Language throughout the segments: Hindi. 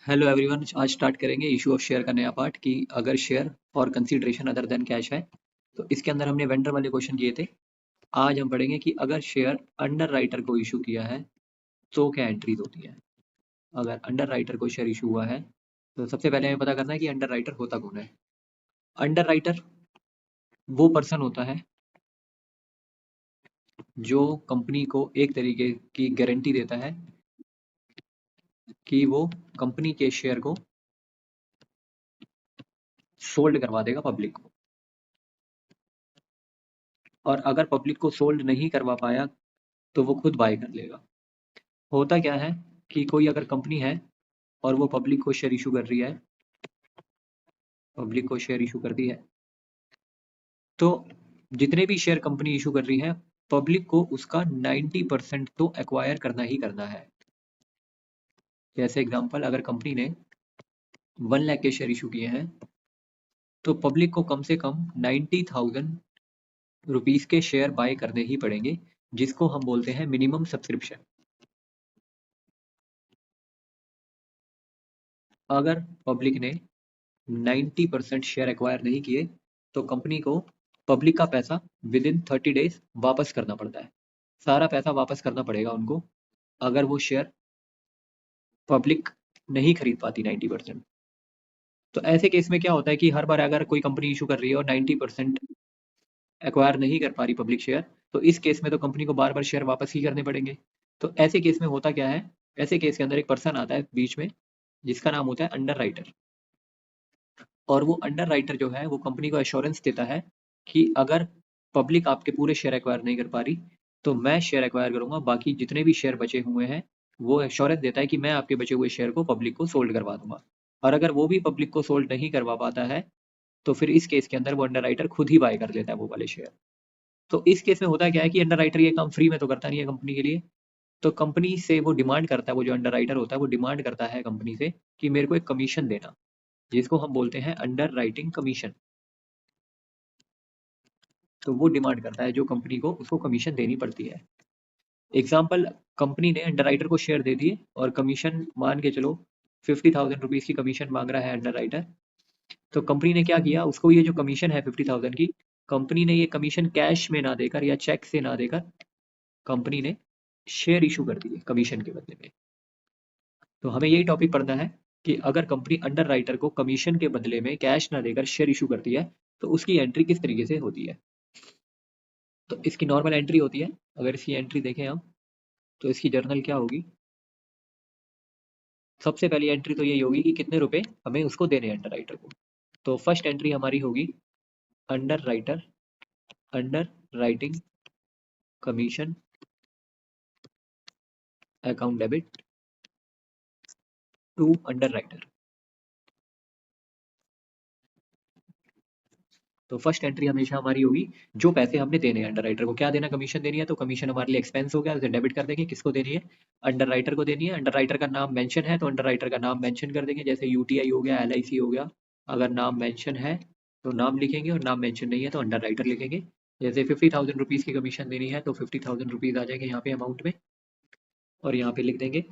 हेलो एवरीवन, आज स्टार्ट करेंगे इशू ऑफ शेयर का नया पार्ट कि अगर share for consideration other than cash है। तो इसके अंदर हमने वेंडर वाले क्वेश्चन किए थे। आज हम पढ़ेंगे कि अगर शेयर अंडर राइटर को इशू किया है तो क्या एंट्रीज होती है। अगर अंडर राइटर को शेयर इशू हुआ है तो सबसे पहले हमें पता करना है कि अंडर राइटर होता कौन है। अंडर राइटर वो पर्सन होता है जो कंपनी को एक तरीके की गारंटी देता है कि वो कंपनी के शेयर को सोल्ड करवा देगा पब्लिक को, और अगर पब्लिक को सोल्ड नहीं करवा पाया तो वो खुद बाय कर लेगा। होता क्या है कि कोई अगर कंपनी है और वो पब्लिक को शेयर इशू कर रही है, पब्लिक को शेयर इशू कर दी है, तो जितने भी शेयर कंपनी इशू कर रही है, पब्लिक को उसका 90% तो एक्वायर करना ही करना है। जैसे एग्जांपल, अगर कंपनी ने 1 लाख के शेयर इशू किए हैं तो पब्लिक को कम से कम 90,000 रुपीज के शेयर बाय करने ही पड़ेंगे, जिसको हम बोलते हैं मिनिमम सब्सक्रिप्शन। अगर पब्लिक ने 90% शेयर एक्वायर नहीं किए तो कंपनी को पब्लिक का पैसा विद इन 30 डेज वापस करना पड़ता है। सारा पैसा वापस करना पड़ेगा उनको अगर वो शेयर पब्लिक नहीं खरीद पाती 90%। तो ऐसे केस में क्या होता है कि हर बार अगर कोई कंपनी इशू कर रही है और 90% एक्वायर नहीं कर पा रही पब्लिक शेयर, तो इस केस में तो कंपनी को बार बार शेयर वापस ही करने पड़ेंगे। तो ऐसे केस में होता क्या है, ऐसे केस के अंदर एक पर्सन आता है बीच में जिसका नाम होता है अंडर राइटर। और वो अंडर राइटर जो है वो कंपनी को एश्योरेंस देता है कि अगर पब्लिक आपके पूरे शेयर एक्वायर नहीं कर पा रही तो मैं शेयर एक्वायर करूंगा, बाकी जितने भी शेयर बचे हुए हैं वो एश्योरेंस देता है कि मैं आपके बचे हुए शेयर को पब्लिक को सोल्ड करवा दूंगा। और अगर वो भी पब्लिक को सोल्ड नहीं करवा पाता है तो फिर इस केस के अंदर वो अंडर राइटर खुद ही बाय कर लेता है वो वाले शेयर। तो इस केस में होता क्या है कि अंडर राइटर ये काम फ्री में तो करता नहीं है कंपनी के लिए, तो कंपनी से वो डिमांड करता है, वो जो अंडर राइटर होता है वो डिमांड करता है कंपनी से कि मेरे को एक कमीशन देना, जिसको हम बोलते हैं अंडर राइटिंग कमीशन। तो वो डिमांड करता है जो कंपनी को उसको कमीशन देनी पड़ती है। एग्जाम्पल, कंपनी ने अंडर राइटर को शेयर दे दिए और कमीशन मान के चलो 50,000 रुपीज की कमीशन मांग रहा है अंडर राइटर। तो कंपनी ने क्या किया, उसको ये जो कमीशन है 50,000 की, कंपनी ने ये कमीशन कैश में ना देकर या चेक से ना देकर कंपनी ने शेयर इशू कर दिए कमीशन के बदले में। तो हमें यही टॉपिक पढ़ना है कि अगर कंपनी अंडर राइटर को कमीशन के बदले में कैश ना देकर शेयर इशू करती है तो उसकी एंट्री किस तरीके से होती है। तो इसकी नॉर्मल एंट्री होती है, अगर इसकी एंट्री देखें हम तो इसकी जर्नल क्या होगी। सबसे पहली एंट्री तो यही होगी कि कितने रुपए हमें उसको देने हैं अंडर राइटर को। तो फर्स्ट एंट्री हमारी होगी underwriter, underwriting commission account debit to underwriter. तो फर्स्ट एंट्री हमेशा हमारी होगी जो पैसे हमने देने हैं अंडर राइटर को। क्या देना, कमीशन देनी है, तो कमीशन हमारे लिए एक्सपेंस हो गया, उसे डेबिट कर देंगे। किसको देनी है, अंडर राइटर को देनी है। अंडर राइटर का नाम मेंशन है तो अंडर राइटर का नाम मेंशन कर देंगे, जैसे यूटीआई हो गया, एलआईसी हो गया। अगर नाम मेंशन है तो नाम लिखेंगे और नाम मेंशन नहीं है तो अंडर राइटर लिखेंगे। जैसे 50,000 रुपीज की कमीशन देनी है तो 50,000 रुपीज आ जाएंगे यहाँ पे अमाउंट में, और यहाँ पे लिख देंगे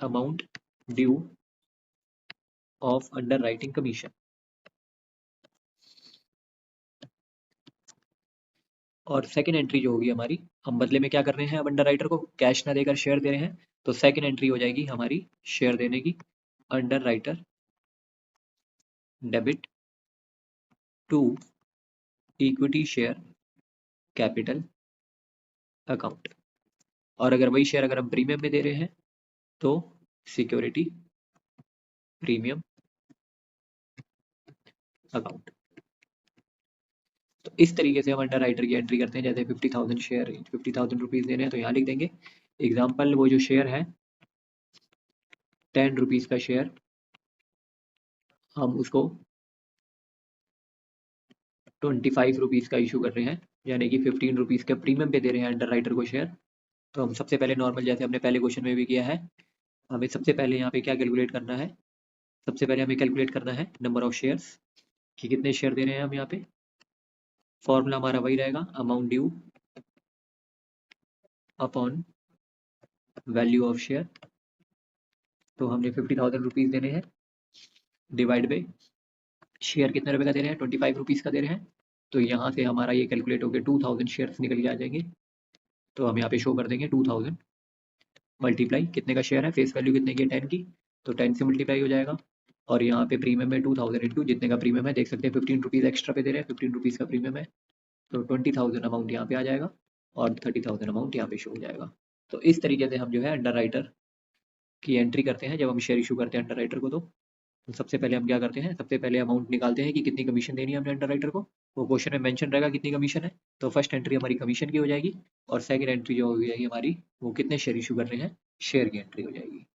amount due of under writing commission. और सेकंड एंट्री जो होगी हमारी, हम बदले में क्या कर रहे हैं, अब अंडर राइटर को कैश ना देकर शेयर दे रहे हैं, तो सेकंड एंट्री हो जाएगी हमारी शेयर देने की, underwriter debit to equity share capital account. और अगर वही शेयर अगर हम प्रीमियम में दे रहे हैं तो सिक्योरिटी प्रीमियम अकाउंट। तो इस तरीके से हम अंडर राइटर की एंट्री करते हैं। जैसे 50,000 शेयर, 50,000 रुपीज देने हैं तो यहाँ लिख देंगे। एग्जाम्पल, वो जो शेयर है 10 रुपीज का शेयर, हम उसको 25 रुपीज का इशू कर रहे हैं, यानी कि 15 रुपीज के प्रीमियम पे दे रहे हैं अंडर राइटर को शेयर। तो हम सबसे पहले नॉर्मल, जैसे हमने पहले क्वेश्चन में भी किया है, हमें सबसे पहले यहाँ पे क्या कैलकुलेट करना है, सबसे पहले हमें कैलकुलेट करना है नंबर ऑफ शेयर्स कि कितने शेयर दे रहे हैं हम यहाँ पे। फॉर्मूला हमारा वही रहेगा, amount due upon value of share तो हमने 50,000 रुपीज़ देने हैं, डिवाइड बाई शेयर कितने रुपए का दे रहे हैं, 25 रुपीज़ का दे रहे हैं। तो यहाँ से हमारा ये कैलकुलेट होकर 2000 शेयर्स निकल के आ जाएंगे। तो हम यहाँ पे शो कर देंगे 2000 मल्टीप्लाई कितने का शेयर है, फेस वैल्यू कितने की है 10 की, तो 10 से मल्टीप्लाई हो जाएगा। और यहाँ पे प्रीमियम में 2000 इंटू जितने का प्रीमियम है, देख सकते हैं 15 रुपीज़ एक्स्ट्रा पे दे रहे हैं, 15 रुपीज़ का प्रीमियम है, तो 20,000 अमाउंट यहाँ पे आ जाएगा और 30,000 अमाउंट यहाँ पे शो हो जाएगा। तो इस तरीके से हम जो है अंडर राइटर की एंट्री करते हैं जब हम शेयर इशू करते हैं अंडर राइटर को। तो सबसे पहले हम क्या करते हैं, सबसे पहले अमाउंट निकालते हैं कि कितनी कमीशन देनी है हमने अंडर राइटर को। वो क्वेश्चन में मेंशन रहेगा कितनी कमीशन है, तो फर्स्ट एंट्री हमारी कमीशन की हो जाएगी और सेकंड एंट्री जो हो जाएगी हमारी, वो कितने शेयर इशू कर रहे हैं, शेयर की एंट्री हो जाएगी।